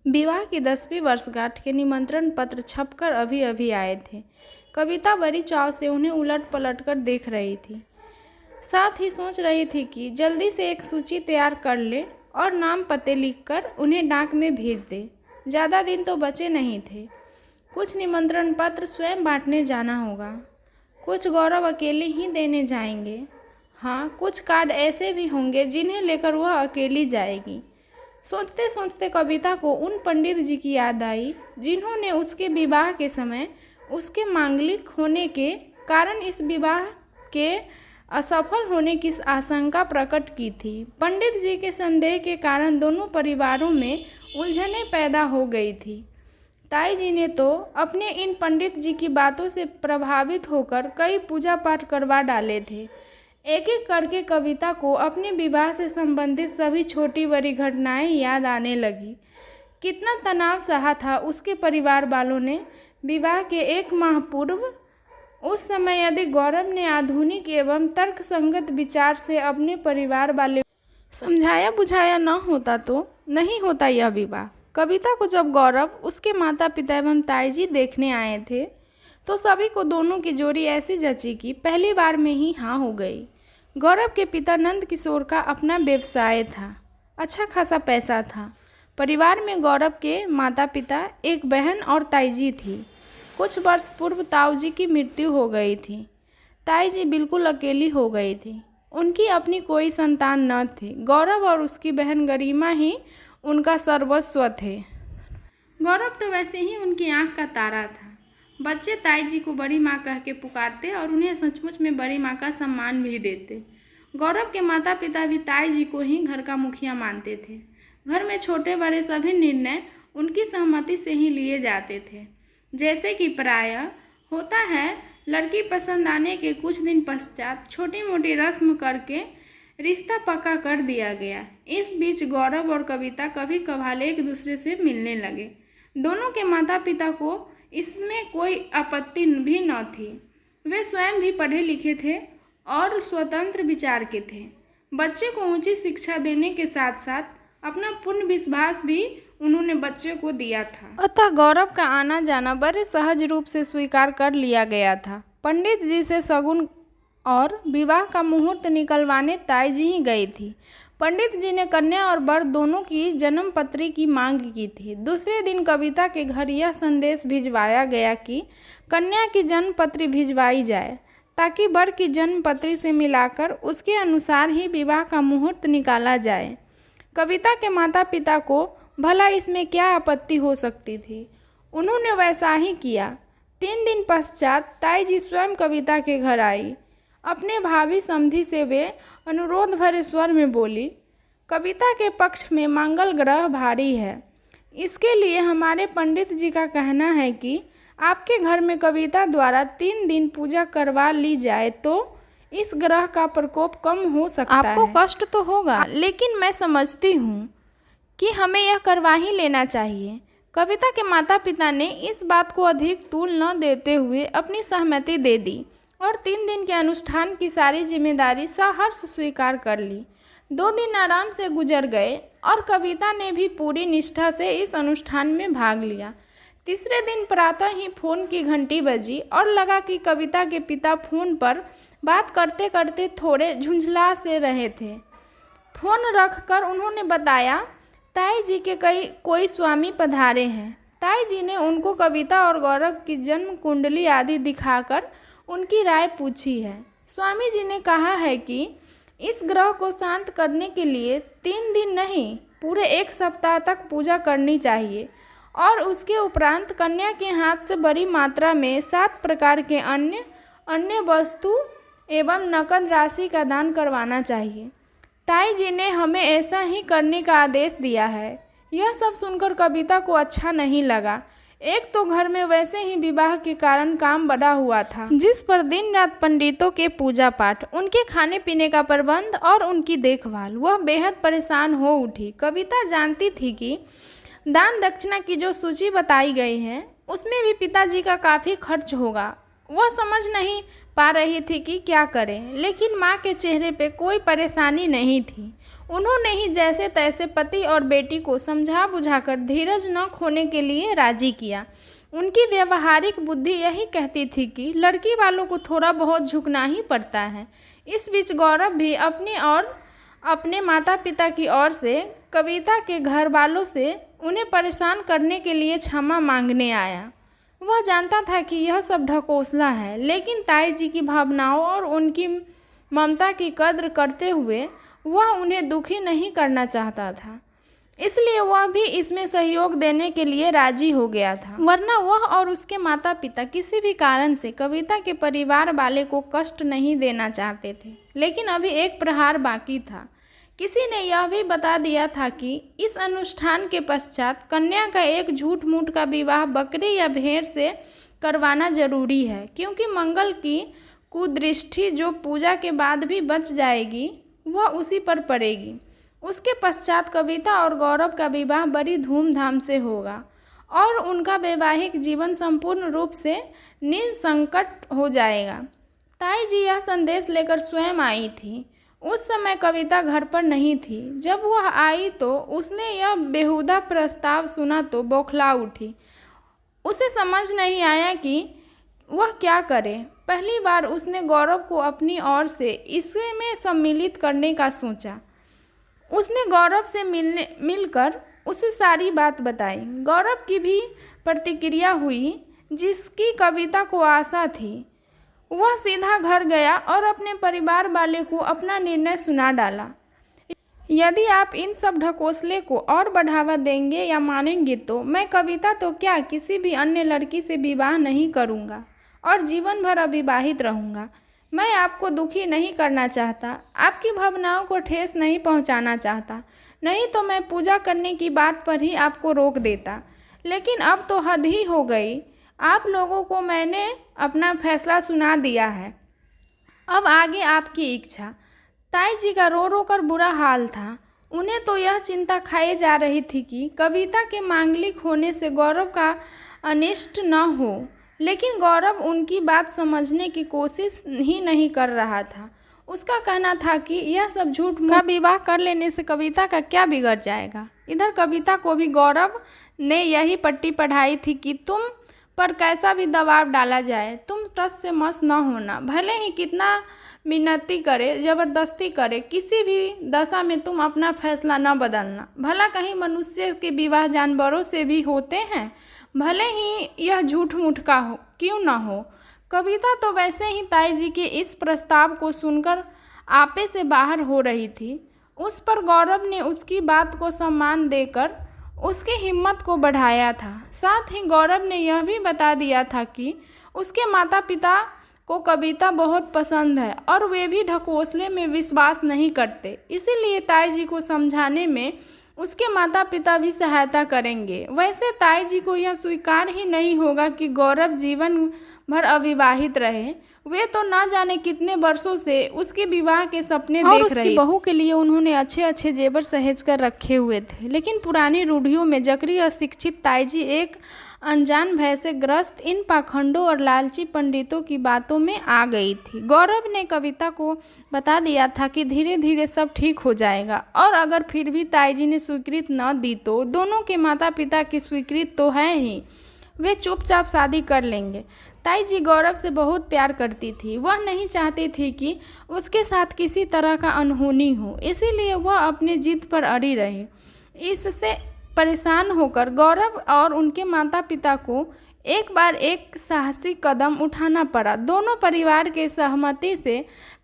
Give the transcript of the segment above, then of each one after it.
विवाह की 10वीं वर्षगांठ के निमंत्रण पत्र छपकर अभी अभी आए थे। कविता बड़ी चाव से उन्हें उलट पलट कर देख रही थी। साथ ही सोच रही थी कि जल्दी से एक सूची तैयार कर ले और नाम पते लिखकर उन्हें डाक में भेज दे। ज़्यादा दिन तो बचे नहीं थे। कुछ निमंत्रण पत्र स्वयं बांटने जाना होगा, कुछ गौरव अकेले ही देने जाएंगे। हाँ, कुछ कार्ड ऐसे भी होंगे जिन्हें लेकर वह अकेली जाएगी। सोचते सोचते कविता को उन पंडित जी की याद आई जिन्होंने उसके विवाह के समय उसके मांगलिक होने के कारण इस विवाह के असफल होने की आशंका प्रकट की थी। पंडित जी के संदेह के कारण दोनों परिवारों में उलझनें पैदा हो गई थी। ताई जी ने तो अपने इन पंडित जी की बातों से प्रभावित होकर कई पूजा पाठ करवा डाले थे। एक एक करके कविता को अपने विवाह से संबंधित सभी छोटी बड़ी घटनाएं याद आने लगी। कितना तनाव सहा था उसके परिवार वालों ने। विवाह के 1 माह पूर्व उस समय यदि गौरव ने आधुनिक एवं तर्कसंगत विचार से अपने परिवार वाले समझाया बुझाया न होता तो नहीं होता यह विवाह। कविता को जब गौरव उसके माता पिता एवं ताई जी देखने आए थे तो सभी को दोनों की जोड़ी ऐसी जची कि पहली बार में ही हाँ हो गई। गौरव के पिता नंद किशोर का अपना व्यवसाय था, अच्छा खासा पैसा था। परिवार में गौरव के माता पिता, एक बहन और ताई जी थी। कुछ वर्ष पूर्व ताऊ जी की मृत्यु हो गई थी। ताई जी बिल्कुल अकेली हो गई थी। उनकी अपनी कोई संतान न थी। गौरव और उसकी बहन गरिमा ही उनका सर्वस्व थे। गौरव तो वैसे ही उनकी आंख का तारा था। बच्चे ताई जी को बड़ी माँ कह के पुकारते और उन्हें सचमुच में बड़ी माँ का सम्मान भी देते। गौरव के माता पिता भी ताई जी को ही घर का मुखिया मानते थे। घर में छोटे बड़े सभी निर्णय उनकी सहमति से ही लिए जाते थे। जैसे कि प्रायः होता है, लड़की पसंद आने के कुछ दिन पश्चात छोटी मोटी रस्म करके रिश्ता पक्का कर दिया गया। इस बीच गौरव और कविता कभी कभार एक दूसरे से मिलने लगे। दोनों के माता पिता को इसमें कोई आपत्ति भी न थी। वे स्वयं भी पढ़े लिखे थे और स्वतंत्र विचार के थे। बच्चे को ऊंची शिक्षा देने के साथ साथ अपना पूर्ण विश्वास भी उन्होंने बच्चे को दिया था। अतः गौरव का आना जाना बड़े सहज रूप से स्वीकार कर लिया गया था। पंडित जी से शगुन और विवाह का मुहूर्त निकलवाने ताई जी ही गई थी। पंडित जी ने कन्या और वर दोनों की जन्म पत्री की मांग की थी। दूसरे दिन कविता के घर यह संदेश भिजवाया गया कि कन्या की जन्म पत्री भिजवाई जाए ताकि वर की जन्म पत्री से मिलाकर उसके अनुसार ही विवाह का मुहूर्त निकाला जाए। कविता के माता पिता को भला इसमें क्या आपत्ति हो सकती थी। उन्होंने वैसा ही किया। 3 दिन पश्चात ताई जी स्वयं कविता के घर आई। अपने भावी समधी से वे अनुरोध भरे स्वर में बोली, कविता के पक्ष में मंगल ग्रह भारी है। इसके लिए हमारे पंडित जी का कहना है कि आपके घर में कविता द्वारा 3 दिन पूजा करवा ली जाए तो इस ग्रह का प्रकोप कम हो सकता है। आपको कष्ट तो होगा, लेकिन मैं समझती हूँ कि हमें यह करवा ही लेना चाहिए। कविता के माता पिता ने इस बात को अधिक तूल न देते हुए अपनी सहमति दे दी और 3 दिन के अनुष्ठान की सारी जिम्मेदारी सहर्ष स्वीकार कर ली। 2 दिन आराम से गुजर गए और कविता ने भी पूरी निष्ठा से इस अनुष्ठान में भाग लिया। तीसरे दिन प्रातः ही फोन की घंटी बजी और लगा कि कविता के पिता फोन पर बात करते करते थोड़े झुंझला से रहे थे। फोन रखकर उन्होंने बताया, ताई जी के कोई स्वामी पधारे हैं। ताई जी ने उनको कविता और गौरव की जन्म कुंडली आदि दिखाकर उनकी राय पूछी है। स्वामी जी ने कहा है कि इस ग्रह को शांत करने के लिए 3 दिन नहीं, पूरे 1 सप्ताह तक पूजा करनी चाहिए और उसके उपरांत कन्या के हाथ से बड़ी मात्रा में 7 प्रकार के अन्य वस्तु एवं नकद राशि का दान करवाना चाहिए। ताई जी ने हमें ऐसा ही करने का आदेश दिया है। यह सब सुनकर कविता को अच्छा नहीं लगा। एक तो घर में वैसे ही विवाह के कारण काम बढ़ा हुआ था, जिस पर दिन रात पंडितों के पूजा पाठ, उनके खाने पीने का प्रबंध और उनकी देखभाल, वह बेहद परेशान हो उठी। कविता जानती थी कि दान दक्षिणा की जो सूची बताई गई है उसमें भी पिताजी का काफ़ी खर्च होगा। वह समझ नहीं पा रही थी कि क्या करें, लेकिन माँ के चेहरे पे कोई परेशानी नहीं थी। उन्होंने ही जैसे तैसे पति और बेटी को समझा बुझाकर धीरज न खोने के लिए राजी किया। उनकी व्यवहारिक बुद्धि यही कहती थी कि लड़की वालों को थोड़ा बहुत झुकना ही पड़ता है। इस बीच गौरव भी अपनी और अपने माता पिता की ओर से कविता के घर वालों से उन्हें परेशान करने के लिए क्षमा मांगने आया। वह जानता था कि यह सब ढकोसला है, लेकिन ताई जी की भावनाओं और उनकी ममता की कद्र करते हुए वह उन्हें दुखी नहीं करना चाहता था, इसलिए वह भी इसमें सहयोग देने के लिए राजी हो गया था। वरना वह और उसके माता पिता किसी भी कारण से कविता के परिवार वाले को कष्ट नहीं देना चाहते थे। लेकिन अभी एक प्रहार बाकी था। किसी ने यह भी बता दिया था कि इस अनुष्ठान के पश्चात कन्या का एक झूठ मूठ का विवाह बकरी या भेड़ से करवाना जरूरी है, क्योंकि मंगल की कुदृष्टि जो पूजा के बाद भी बच जाएगी वह उसी पर पड़ेगी। उसके पश्चात कविता और गौरव का विवाह बड़ी धूमधाम से होगा और उनका वैवाहिक जीवन संपूर्ण रूप से निसंकट हो जाएगा। ताई जी यह संदेश लेकर स्वयं आई थी। उस समय कविता घर पर नहीं थी। जब वह आई तो उसने यह बेहुदा प्रस्ताव सुना तो बौखला उठी। उसे समझ नहीं आया कि वह क्या करे। पहली बार उसने गौरव को अपनी ओर से इसमें सम्मिलित करने का सोचा। उसने गौरव से मिलकर उसे सारी बात बताई। गौरव की भी प्रतिक्रिया हुई जिसकी कविता को आशा थी। वह सीधा घर गया और अपने परिवार वाले को अपना निर्णय सुना डाला। यदि आप इन सब ढकोसले को और बढ़ावा देंगे या मानेंगे तो मैं कविता तो क्या किसी भी अन्य लड़की से विवाह नहीं करूँगा और जीवन भर अविवाहित रहूँगा। मैं आपको दुखी नहीं करना चाहता, आपकी भावनाओं को ठेस नहीं पहुँचाना चाहता, नहीं तो मैं पूजा करने की बात पर ही आपको रोक देता। लेकिन अब तो हद ही हो गई। आप लोगों को मैंने अपना फैसला सुना दिया है, अब आगे आपकी इच्छा। ताई जी का रो रो कर बुरा हाल था। उन्हें तो यह चिंता खाई जा रही थी कि कविता के मांगलिक होने से गौरव का अनिष्ट न हो, लेकिन गौरव उनकी बात समझने की कोशिश ही नहीं कर रहा था। उसका कहना था कि यह सब झूठ का विवाह कर लेने से कविता का क्या बिगड़ जाएगा। इधर कविता को भी गौरव ने यही पट्टी पढ़ाई थी कि तुम पर कैसा भी दबाव डाला जाए, तुम टस से मस न होना। भले ही कितना मिन्नती करे, ज़बरदस्ती करे, किसी भी दशा में तुम अपना फैसला न बदलना। भला कहीं मनुष्य के विवाह जानवरों से भी होते हैं, भले ही यह झूठ मूठ का हो क्यों न हो। कविता तो वैसे ही ताई जी के इस प्रस्ताव को सुनकर आपे से बाहर हो रही थी। उस पर गौरव ने उसकी बात को सम्मान देकर उसकी हिम्मत को बढ़ाया था। साथ ही गौरव ने यह भी बता दिया था कि उसके माता पिता को कविता बहुत पसंद है और वे भी ढकोसले में विश्वास नहीं करते, इसीलिए ताई जी को समझाने में उसके माता पिता भी सहायता करेंगे। वैसे ताई जी को यह स्वीकार ही नहीं होगा कि गौरव जीवन भर अविवाहित रहे। वे तो ना जाने कितने वर्षों से उसके विवाह के सपने देख रही। उसकी बहू के लिए उन्होंने अच्छे अच्छे जेवर सहेज कर रखे हुए थे, लेकिन पुरानी रूढ़ियों में जकरी अशिक्षित ताई जी एक अनजान भय से ग्रस्त इन पाखंडों और लालची पंडितों की बातों में आ गई थी। गौरव ने कविता को बता दिया था कि धीरे धीरे सब ठीक हो जाएगा और अगर फिर भी ताई जी ने स्वीकृत न दी तो दोनों के माता पिता की स्वीकृत तो है ही, वे चुपचाप शादी कर लेंगे। ताई जी गौरव से बहुत प्यार करती थी। वह नहीं चाहती थी कि उसके साथ किसी तरह का अनहोनी हो, इसीलिए वह अपने जिद पर अड़ी रही। इससे परेशान होकर गौरव और उनके माता पिता को एक बार एक साहसी कदम उठाना पड़ा। दोनों परिवार के सहमति से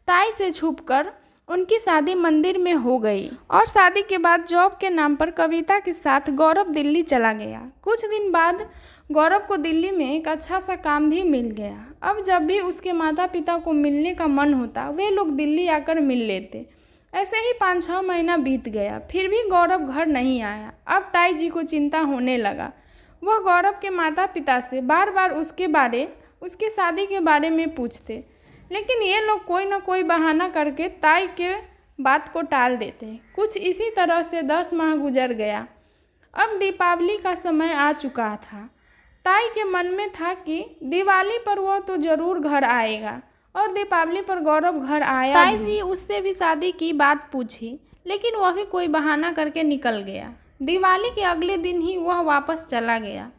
ताई से छुपकर उनकी शादी मंदिर में हो गई और शादी के बाद जॉब के नाम पर कविता के साथ गौरव दिल्ली चला गया। कुछ दिन बाद गौरव को दिल्ली में एक अच्छा सा काम भी मिल गया। अब जब भी उसके माता पिता को मिलने का मन होता वे लोग दिल्ली आकर मिल लेते। ऐसे ही 5-6 महीना बीत गया, फिर भी गौरव घर नहीं आया। अब ताई जी को चिंता होने लगा। वह गौरव के माता पिता से बार बार उसकी शादी के बारे में पूछते, लेकिन ये लोग कोई ना कोई बहाना करके ताई के बात को टाल देते। कुछ इसी तरह से 10 माह गुजर गया। अब दीपावली का समय आ चुका था। ताई के मन में था कि दिवाली पर वह तो ज़रूर घर आएगा और दीपावली पर गौरव घर आया। ताई जी उससे भी शादी की बात पूछी, लेकिन वह भी कोई बहाना करके निकल गया। दिवाली के अगले दिन ही वह वापस चला गया।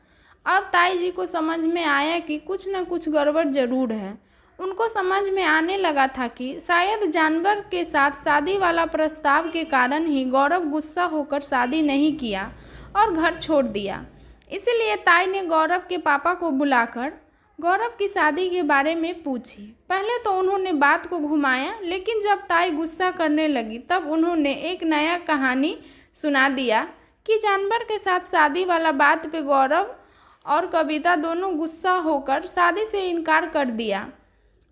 अब ताई जी को समझ में आया कि कुछ न कुछ गड़बड़ जरूर है। उनको समझ में आने लगा था कि शायद जानवर के साथ शादी वाला प्रस्ताव के कारण ही गौरव गुस्सा होकर शादी नहीं किया और घर छोड़ दिया। इसीलिए ताई ने गौरव के पापा को बुलाकर गौरव की शादी के बारे में पूछी। पहले तो उन्होंने बात को घुमाया, लेकिन जब ताई गुस्सा करने लगी तब उन्होंने एक नया कहानी सुना दिया कि जानवर के साथ शादी वाला बात पे गौरव और कविता दोनों गुस्सा होकर शादी से इनकार कर दिया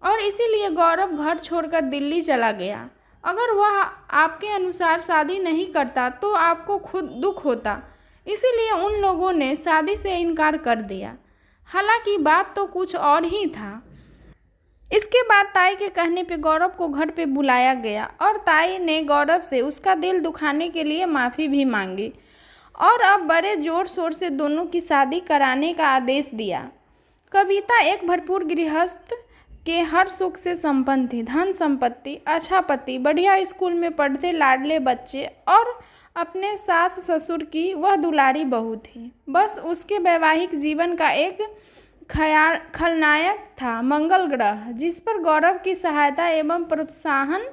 और इसीलिए गौरव घर छोड़कर दिल्ली चला गया। अगर वह आपके अनुसार शादी नहीं करता तो आपको खुद दुख होता, इसीलिए उन लोगों ने शादी से इनकार कर दिया। हालांकि बात तो कुछ और ही था। इसके बाद ताई के कहने पे गौरव को घर पे बुलाया गया और ताई ने गौरव से उसका दिल दुखाने के लिए माफ़ी भी मांगी और अब बड़े जोर शोर से दोनों की शादी कराने का आदेश दिया। कविता एक भरपूर गृहस्थ के हर सुख से संपन्न थी। धन संपत्ति, अच्छा पति, बढ़िया स्कूल में पढ़ते लाडले बच्चे और अपने सास ससुर की वह दुलारी बहू थी। बस उसके वैवाहिक जीवन का एक खलनायक था मंगल ग्रह, जिस पर गौरव की सहायता एवं प्रोत्साहन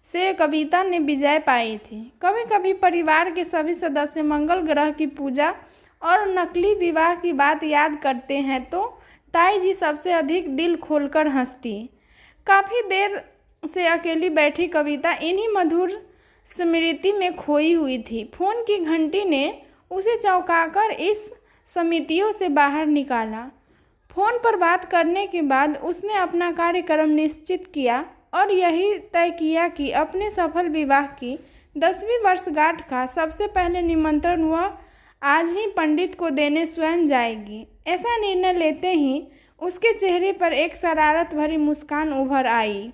से कविता ने विजय पाई थी। कभी कभी परिवार के सभी सदस्य मंगल ग्रह की पूजा और नकली विवाह की बात याद करते हैं तो ताई जी सबसे अधिक दिल खोलकर हंसती। काफ़ी देर से अकेली बैठी कविता इन्हीं मधुर स्मृति में खोई हुई थी। फोन की घंटी ने उसे चौंकाकर इस समितियों से बाहर निकाला। फोन पर बात करने के बाद उसने अपना कार्यक्रम निश्चित किया और यही तय किया कि अपने सफल विवाह की 10वीं वर्षगांठ का सबसे पहले निमंत्रण वह आज ही पंडित को देने स्वयं जाएगी। ऐसा निर्णय लेते ही उसके चेहरे पर एक शरारत भरी मुस्कान उभर आई।